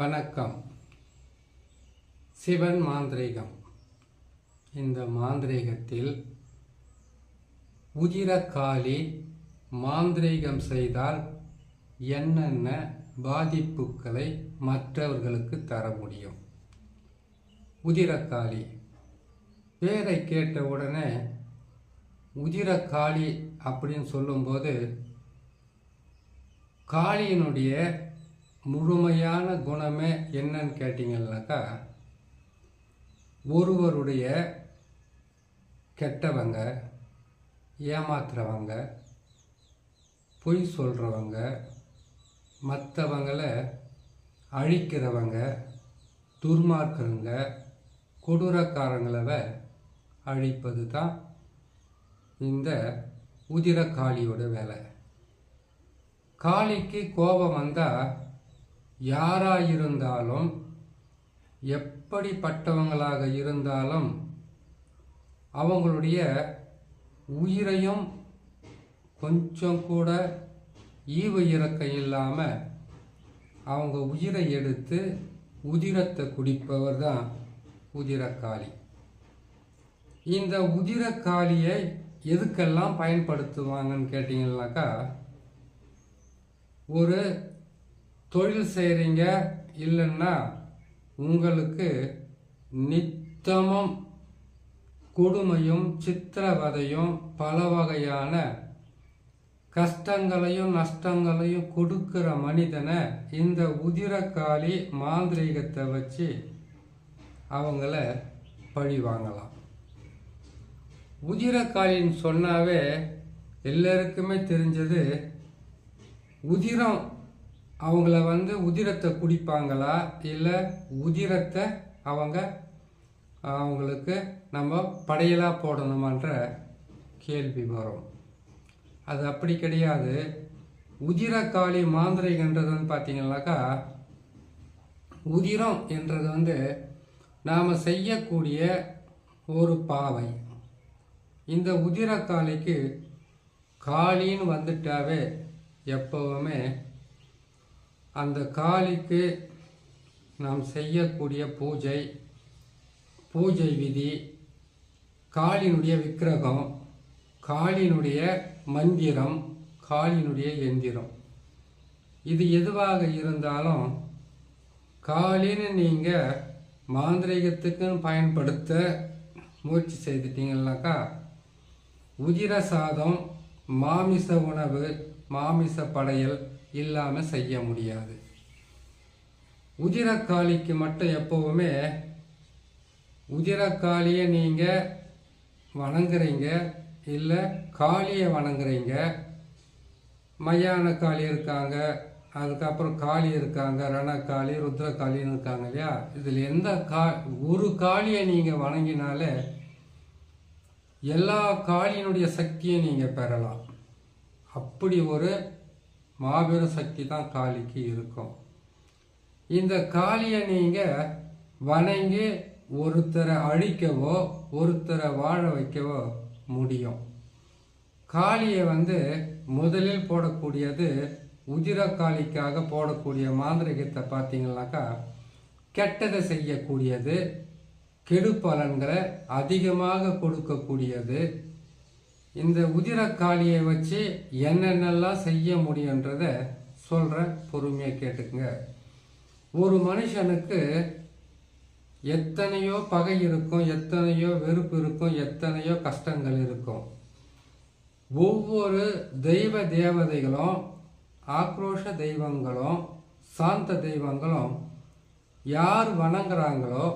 வணக்கம். சிவன் மாந்திரீகம். இந்த மாந்திரீகத்தில் உதிரக்காளி மாந்திரீகம் செய்தால் என்னென்ன பாதிப்புகளை மற்றவர்களுக்கு தர முடியும்? உதிரக்காளி பேரை கேட்ட உடனே உதிரக்காளி அப்படின்னு சொல்லும்போது காளியினுடைய முழுமையான குணமே என்னன்னு கேட்டிங்கன்னாக்கா, ஒருவருடைய கெட்டவங்க, ஏமாத்துறவங்க, பொய் சொல்கிறவங்க, மற்றவங்களை அழிக்கிறவங்க, துர்மார்க்கங்க, கொடூரக்காரங்களை அழிப்பது தான் இந்த உதிரக்காளியோட வேலை. காளிக்கு கோபம் வந்தால் யாராயிருந்தாலும், எப்படிப்பட்டவங்களாக இருந்தாலும் அவங்களுடைய உயிரையும் கொஞ்சம் கூட ஈவு இறக்கம் இல்லாமல் அவங்க உயிரை எடுத்து உதிரத்தை குடிப்பவர் தான் உதிரக்காளி. இந்த உதிரக்காளியை எதுக்கெல்லாம் பயன்படுத்துவாங்கன்னு கேட்டிங்கன்னாக்கா, ஒரு தொழில் செய்கிறீங்க, இல்லைன்னா உங்களுக்கு நித்தமும் கொடுமையும் சித்திரவதையும் பல வகையான கஷ்டங்களையும் நஷ்டங்களையும் கொடுக்கிற மனிதனை இந்த உதிரக்காளி மாந்திரீகத்தை வச்சு அவங்கள பழி வாங்கலாம். உதிரக்காளின்னு சொன்னாவே எல்லாருக்குமே தெரிஞ்சது, உதிரம் அவங்கள உதிரத்தை குடிப்பாங்களா, இல்லை உதிரத்தை அவங்களுக்கு நம்ம படையலாக போடணுமான்ற கேள்வி வரும். அது அப்படி கிடையாது. உதிரக்காளி மாந்திரிகன்றது பார்த்தீங்கன்னாக்கா, உதிரம் என்றது நாம் செய்யக்கூடிய ஒரு பாவை. இந்த உதிரக்காளிக்கு காளின்னு வந்துட்டாவே எப்பவுமே அந்த காளிக்கு நாம் செய்யக்கூடிய பூஜை விதி, காளியினுடைய விக்கிரகம், காளியினுடைய மந்திரம், காளியினுடைய எந்திரம், இது எதுவாக இருந்தாலும் காளின்னு நீங்கள் மாந்திரீகத்துக்குன்னு பயன்படுத்த முயற்சி செய்துட்டீங்கன்னாக்கா, உதிர சாதம், மாமிச உணவு, மாமிச படையல் இல்லாமல் செய்ய முடியாது. உதிரக்காளிக்கு மட்டும் எப்பவுமே உதிரக்காளியை நீங்கள் வணங்குறீங்க, இல்லை காளியை வணங்குறீங்க. மயான காளி இருக்காங்க, அதுக்கப்புறம் காளி இருக்காங்க, ரணக்காளி, ருத்ரக்காளின்னு இருக்காங்க இல்லையா. இதில் எந்த ஒரு காளியை நீங்கள் வணங்கினாலே எல்லா காளியினுடைய சக்தியை நீங்கள் பெறலாம். அப்படி ஒரு மாபெரும் சக்தி தான் காளிக்கு இருக்கும். இந்த காளியை நீங்கள் வணங்கி ஒருத்தரை அழிக்கவோ ஒருத்தரை வாழ வைக்கவோ முடியும். காளியை முதலில் போடக்கூடியது, உதிரக்காளிக்காக போடக்கூடிய மாந்திரிகத்தை பார்த்தீங்கன்னாக்கா, கெட்டதை செய்யக்கூடியது, கெடு பலன்களை அதிகமாக கொடுக்கக்கூடியது. இந்த உதிரக்காளியை வச்சு என்னென்னலாம் செய்ய முடியுன்றத சொல்கிற, பொறுமையாக கேட்டுக்குங்க. ஒரு மனுஷனுக்கு எத்தனையோ பகை இருக்கும், எத்தனையோ வெறுப்பு இருக்கும், எத்தனையோ கஷ்டங்கள் இருக்கும். ஒவ்வொரு தெய்வ தேவதைகளும், ஆக்ரோஷ தெய்வங்களும், சாந்த தெய்வங்களும் யார் வணங்குறாங்களோ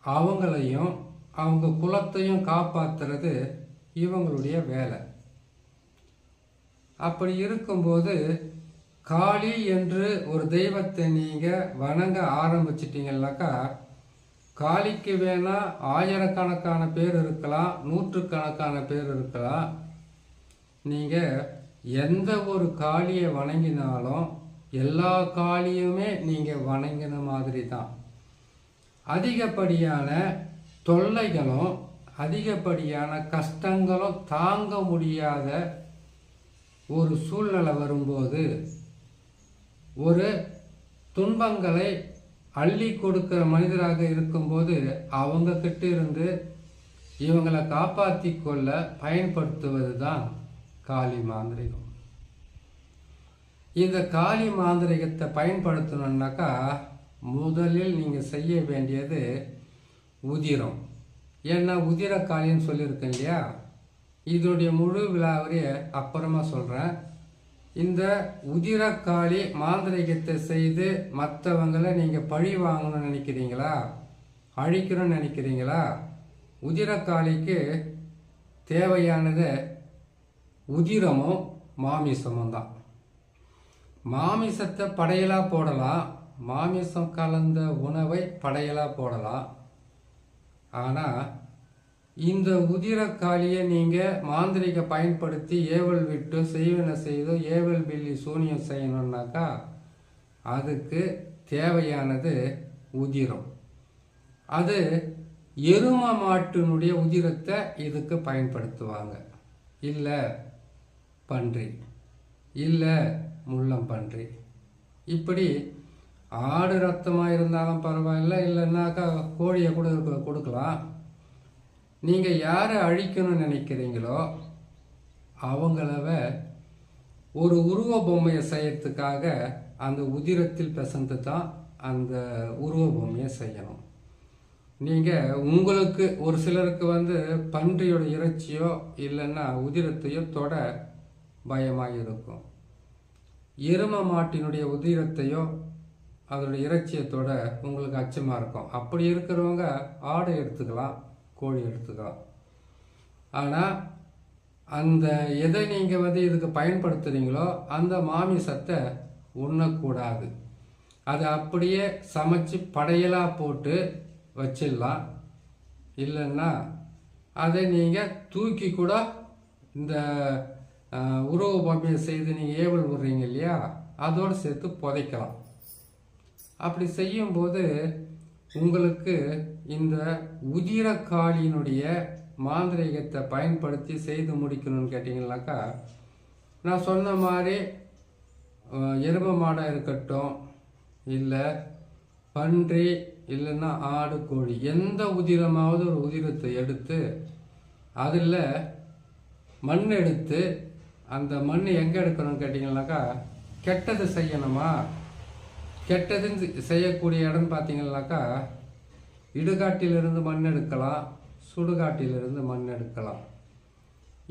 அவங்களையும் அவங்க குலத்தையும் காப்பாற்றுறது இவங்களுடைய வேலை. அப்படி இருக்கும்போது காளி என்று ஒரு தெய்வத்தை நீங்கள் வணங்க ஆரம்பிச்சிட்டிங்கன்னாக்கா, காளிக்கு வேணா ஆயிரக்கணக்கான பேர் இருக்கலாம், நூற்றுக்கணக்கான பேர் இருக்கலாம். நீங்கள் எந்த ஒரு காளியை வணங்கினாலும் எல்லா காளியுமே நீங்கள் வணங்கின மாதிரி தான். அதிகப்படியான தொல்லைகளும் அதிகப்படியான கஷ்டங்களும் தாங்க முடியாத ஒரு சூழ்நிலை வரும்போது, ஒரு துன்பங்களை அள்ளி கொடுக்கிற மனிதராக இருக்கும்போது அவங்க கிட்ட இருந்து இவங்களை காப்பாற்றி கொள்ள பயன்படுத்துவது தான் காளி மாந்திரிகம். இந்த காளி மாந்திரிகத்தை பயன்படுத்தணுன்னாக்கா முதலில் நீங்கள் செய்ய வேண்டியது உதிரம். ஏன்னா உதிர காளின்னு சொல்லியிருக்கேன் இல்லையா, இதனுடைய முழு விழாவறைய அப்புறமா சொல்கிறேன். இந்த உதிரக்காளி மாந்திரிகத்தை செய்து மற்றவங்களை நீங்கள் பழி வாங்கணும்னு நினைக்கிறீங்களா, அழிக்கணும்னு நினைக்கிறீங்களா? உதிரக்காளிக்கு தேவையானது உதிரமும் மாமிசமும் தான். மாமிசத்தை படையலாக போடலாம், மாமிசம் கலந்த உணவை படையலாக போடலாம். ஆனால் இந்த உதிரக்காளியை நீங்கள் மாந்திரிக பயன்படுத்தி ஏவல் விட்டு செய்வன செய்தோ ஏவல் பில்லி சூனியம் செய்யணுன்னாக்கா அதுக்கு தேவையானது உதிரம். அது எரும மாட்டினுடைய உதிரத்தை இதுக்கு பயன்படுத்துவாங்க. இல்லை பன்றி, இல்லை முள்ளம் பன்றி, இப்படி ஆடு ரத்தமாக இருந்தாலும் பரவாயில்ல, இல்லைன்னாக்கா கோழியை கூட கொடுக்கலாம். நீங்கள் யாரை அழிக்கணும்னு நினைக்கிறீங்களோ அவங்களவ ஒரு உருவ பொம்மையை செய்யறதுக்காக அந்த உதிரத்தில் பிசைந்து தான் அந்த உருவ பொம்மையை செய்யணும். நீங்கள் உங்களுக்கு ஒரு சிலருக்கு பன்றியோட இறைச்சியோ இல்லைன்னா உதிரத்தையோ தொட பயமாக இருக்கும். எரும மாட்டினுடைய உதிரத்தையோ அதோடைய இறைச்சியை தொட உங்களுக்கு அச்சமாக இருக்கும். அப்படி இருக்கிறவங்க ஆடை எடுத்துக்கலாம், கோழி எடுத்துக்கலாம். ஆனால் அந்த எதை நீங்கள் இதுக்கு பயன்படுத்துகிறீங்களோ அந்த மாமிசத்தை உண்ணக்கூடாது. அதை அப்படியே சமைச்சு படையலாக போட்டு வச்சிடலாம். இல்லைன்னா அதை நீங்கள் தூக்கி கூட இந்த உருவ பொம்மையை செய்து நீங்கள் ஏவல் விடுறீங்க இல்லையா, அதோடு சேர்த்து புதைக்கலாம். அப்படி செய்யும்போது உங்களுக்கு இந்த உதிரக்காளியினுடைய மாந்திரிகத்தை பயன்படுத்தி செய்து முடிக்கணும்னு கேட்டிங்கனாக்கா, நான் சொன்ன மாதிரி எரும மாடாக இருக்கட்டும், இல்லை பன்றி, இல்லைன்னா ஆடு, கோழி, எந்த உதிரமாவது ஒரு உதிரத்தை எடுத்து அதில் மண் எடுத்து, அந்த மண் எங்கே எடுக்கணும்னு கேட்டிங்கனாக்கா, கெட்டது செய்யணுமா, கெட்டதுன்னு செய்யக்கூடிய இடம் பார்த்தீங்கன்னாக்கா இடுகாட்டிலிருந்து மண் எடுக்கலாம், சுடுகாட்டிலிருந்து மண் எடுக்கலாம்.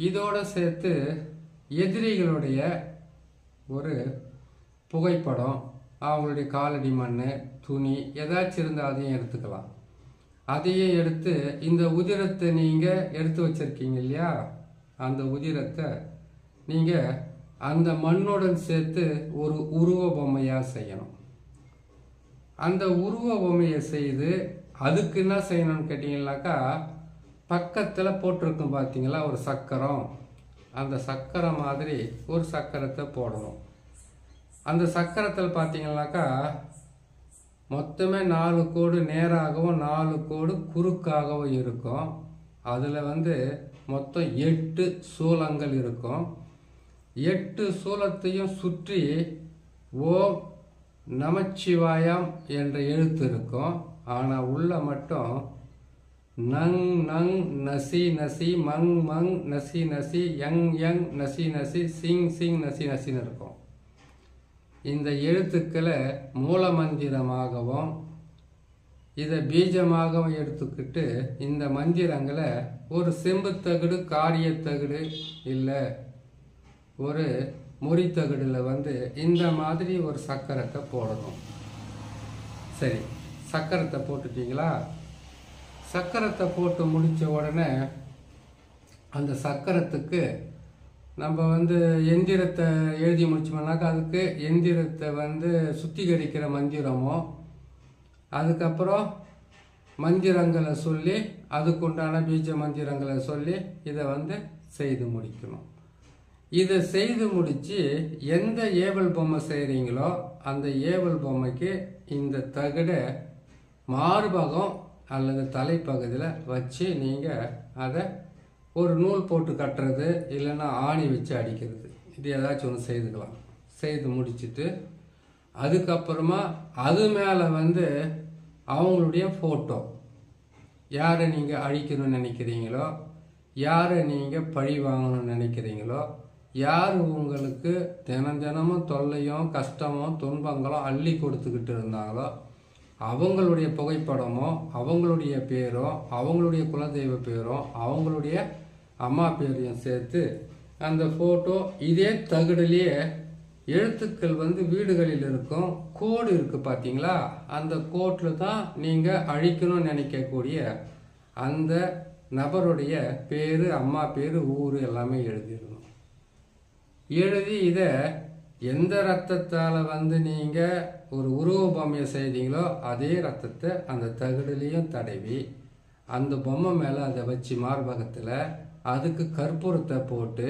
இதோடு சேர்த்து எதிரிகளுடைய ஒரு புகைப்படம், அவங்களுடைய காலடி மண், துணி ஏதாச்சும் இருந்தால் அதையும் எடுத்துக்கலாம். அதையும் எடுத்து இந்த உதிரத்தை நீங்கள் எடுத்து வச்சுருக்கீங்க இல்லையா, அந்த உதிரத்தை நீங்கள் அந்த மண்ணுடன் சேர்த்து ஒரு உருவ பொம்மையாக செய்யணும். அந்த உருவ பொம்மையை செய்து அதுக்கு என்ன செய்யணும்னு கேட்டிங்கனாக்கா, பக்கத்தில் போட்டிருக்கும் பார்த்தீங்களா ஒரு சக்கரம், அந்த சக்கரம் மாதிரி ஒரு சக்கரத்தை போடணும். அந்த சக்கரத்தில் பார்த்தீங்கன்னாக்கா மொத்தமே 4 கோடு நேராகவும் 4 கோடு குறுக்காகவும் இருக்கும். அதில் மொத்தம் 8 சூலங்கள் இருக்கும். 8 சூலத்தையும் சுற்றி ஓம் நமச்சிவாயம் என்ற எழுத்து இருக்கும். ஆனால் உள்ள மட்டும் நங் நங் நசி நசி மங் மங் நசி நசி யங் யங் நசி நசி சிங் சிங் நசி நசின்னு இருக்கும். இந்த எழுத்துக்களை மூல மந்திரமாகவும் இதை பீஜமாகவும் எடுத்துக்கிட்டு இந்த மந்திரங்களை ஒரு செம்புத்தகடு, காரியத்தகடு, இல்லை ஒரு முறித்தகடில் இந்த மாதிரி ஒரு சக்கரத்தை போடணும். சரி, சக்கரத்தை போட்டுட்டீங்களா? சக்கரத்தை போட்டு முடித்த உடனே அந்த சக்கரத்துக்கு நம்ம எந்திரத்தை எழுதி முடிச்சோம்னாக்கா அதுக்கு எந்திரத்தை சுத்திகரிக்கிற மந்திரமோ, அதுக்கப்புறம் மந்திரங்களை சொல்லி அதுக்குண்டான பீஜ மந்திரங்களை சொல்லி இதை செய்து முடிக்கணும். இதை செய்து முடித்து எந்த ஏவல் பொம்மை செய்கிறீங்களோ அந்த ஏவல் பொம்மைக்கு இந்த தகடை மார்பகம் அல்லது தலைப்பகுதியில் வச்சு நீங்கள் அதை ஒரு நூல் போட்டு கட்டுறது, இல்லைன்னா ஆணி வச்சு அடிக்கிறது, இது ஏதாச்சும் ஒன்று செய்துக்கலாம். செய்து முடிச்சுட்டு அதுக்கப்புறமா அது மேலே வந்து அவங்களுடைய ஃபோட்டோ, யாரை நீங்கள் அழிக்கணும்னு நினைக்கிறீங்களோ, யாரை நீங்கள் பழி வாங்கணும்னு நினைக்கிறீங்களோ, யார் உங்களுக்கு தினமும் தொல்லையும் கஷ்டமும் துன்பங்களும் அள்ளி கொடுத்துக்கிட்டு இருந்தாங்களோ அவங்களுடைய புகைப்படமோ, அவங்களுடைய பேரோ, அவங்களுடைய குலதெய்வ பேரோ, அவங்களுடைய அம்மா பேரையும் சேர்த்து அந்த ஃபோட்டோ இதே தகடுலேயே எழுத்துக்கள் வந்து வீடுகளில் இருக்கும் கோடு இருக்குது பார்த்தீங்களா, அந்த கோட்டில் தான் நீங்கள் அழிக்கணும்னு நினைக்கக்கூடிய அந்த நபருடைய பேர், அம்மா பேர், ஊர் எல்லாமே எழுதிடணும். எழுதி இதை எந்த ரத்தத்தால் வந்து நீங்கள் ஒரு உருவ பொம்மையை செய்தீங்களோ அதே ரத்தத்தை அந்த தகடுலேயும் தடவி அந்த பொம்மை மேலே அதை வச்சு மார்பகத்தில் அதுக்கு கற்பூரத்தை போட்டு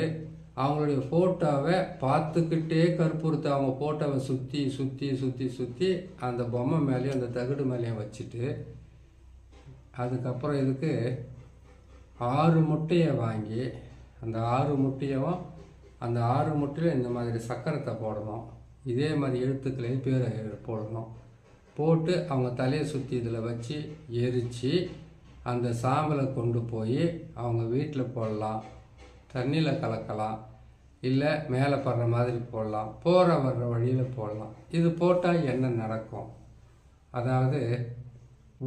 அவங்களுடைய ஃபோட்டோவை பார்த்துக்கிட்டே கற்பூரத்தை அவங்க ஃபோட்டோவை சுற்றி சுற்றி சுற்றி சுற்றி அந்த பொம்மை மேலேயும் அந்த தகடு மேலேயும் வச்சுட்டு அதுக்கப்புறம் இதுக்கு 6 முட்டையை வாங்கி அந்த 6 முட்டையும் அந்த 6 முட்டையில் இந்த மாதிரி சக்கரத்தை போடணும். இதே மாதிரி எழுத்துக்களை பேரை போடணும். போட்டு அவங்க தலையை சுற்றி இதில் வச்சு எரித்து அந்த சாம்பலை கொண்டு போய் அவங்க வீட்டில் போடலாம், தண்ணியில் கலக்கலாம், இல்லை மேலே படுற மாதிரி போடலாம், போகிற வர்ற வழியில் போடலாம். இது போட்டால் என்ன நடக்கும்? அதாவது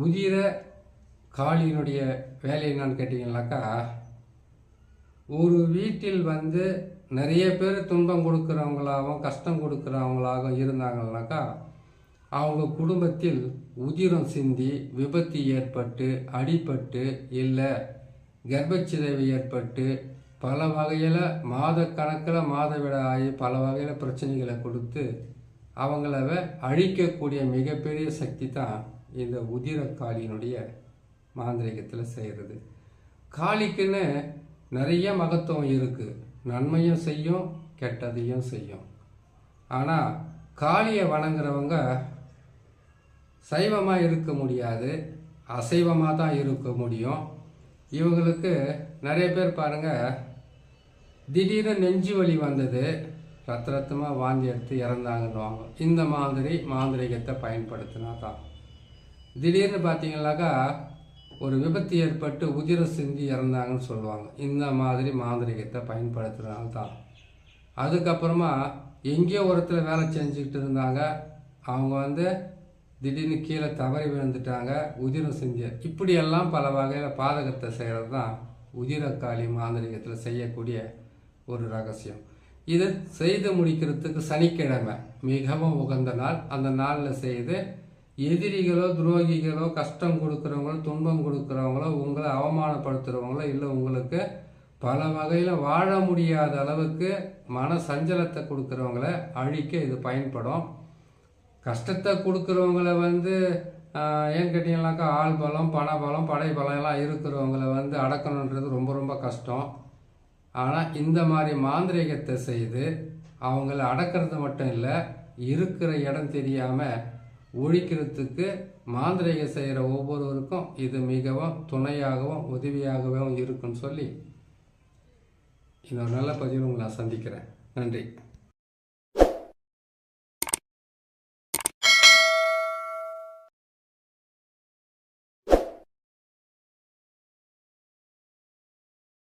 உதிர காளியினுடைய வேலை என்னன்னு கேட்டிங்கனாக்கா, ஒரு வீட்டில் வந்து நிறைய பேர் துன்பம் கொடுக்குறவங்களாகவும் கஷ்டம் கொடுக்குறவங்களாகவும் இருந்தாங்கன்னாக்கா அவங்க குடும்பத்தில் உதிரம் சிந்தி விபத்து ஏற்பட்டு அடிபட்டு இல்லை கர்ப்பச்சிதைவு ஏற்பட்டு பல வகையில் மாதக்கணக்கில் மாதவிட ஆகி பல வகையில் பிரச்சனைகளை கொடுத்து அவங்கள அழிக்கக்கூடிய மிகப்பெரிய சக்தி தான் இந்த உதிர காளியினுடைய மாந்திரிகத்தில் செய்கிறது. காளிக்குன்னு நிறைய மகத்துவம் இருக்குது. நன்மையும் செய்யும், கெட்டதையும் செய்யும். ஆனால் காளியை வணங்குறவங்க சைவமாக இருக்க முடியாது, அசைவமாக தான் இருக்க முடியும். இவங்களுக்கு நிறைய பேர் பாருங்கள், திடீர்னு நெஞ்சு வலி வந்தது, ரத்தமாக வாந்தி எடுத்து இறந்தாங்கன்னுவாங்க. இந்த மாதிரி மாந்திரிகத்தை பயன்படுத்தினா தான். திடீர்னு பார்த்தீங்கன்னாக்கா ஒரு விபத்து ஏற்பட்டு உதிர சிந்தி இறந்தாங்கன்னு சொல்லுவாங்க. இந்த மாதிரி மாந்திரிகத்தை பயன்படுத்துறதுனால தான். அதுக்கப்புறமா எங்கேயோ ஒருத்தர் வேலை செஞ்சுக்கிட்டு இருந்தாங்க, அவங்க வந்து திடீர்னு கீழே தவறி விழுந்துட்டாங்க, உதிரம் சிந்தி. இப்படியெல்லாம் பல வகையில் பாதகத்தை செய்கிறது தான் உதிரக்காளி மாந்திரிகத்தில் செய்யக்கூடிய ஒரு ரகசியம். இதை செய்து முடிக்கிறதுக்கு சனிக்கிழமை மிகவும் உகந்த நாள். அந்த நாளில் செய்து எதிரிகளோ துரோகிகளோ கஷ்டம் கொடுக்குறவங்களோ துன்பம் கொடுக்குறவங்களோ உங்களை அவமானப்படுத்துகிறவங்களோ இல்லை உங்களுக்கு பல வகையில் வாழ முடியாத அளவுக்கு மன சஞ்சலத்தை கொடுக்குறவங்கள அழிக்க இது பயன்படும். கஷ்டத்தை கொடுக்குறவங்கள வந்து ஏன் கேட்டிங்கனாக்கா ஆள் பலம் பண பலம் படை பலம் எல்லாம் இருக்கிறவங்கள வந்து அடக்கணுன்றது ரொம்ப ரொம்ப கஷ்டம். ஆனால் இந்த மாதிரி மாந்திரீகத்தை செய்து அவங்கள அடக்கிறது மட்டும் இல்லை, இருக்கிற இடம் தெரியாமல் ஒழிக்கிறதுக்கு மாந்திரீகம் செய்கிற ஒவ்வொருவருக்கும் இது மிகவும் துணையாகவும் உதவியாகவும் இருக்குன்னு சொல்லி இன்னொரு நல்ல பதிவு உங்களை நான் சந்திக்கிறேன். நன்றி.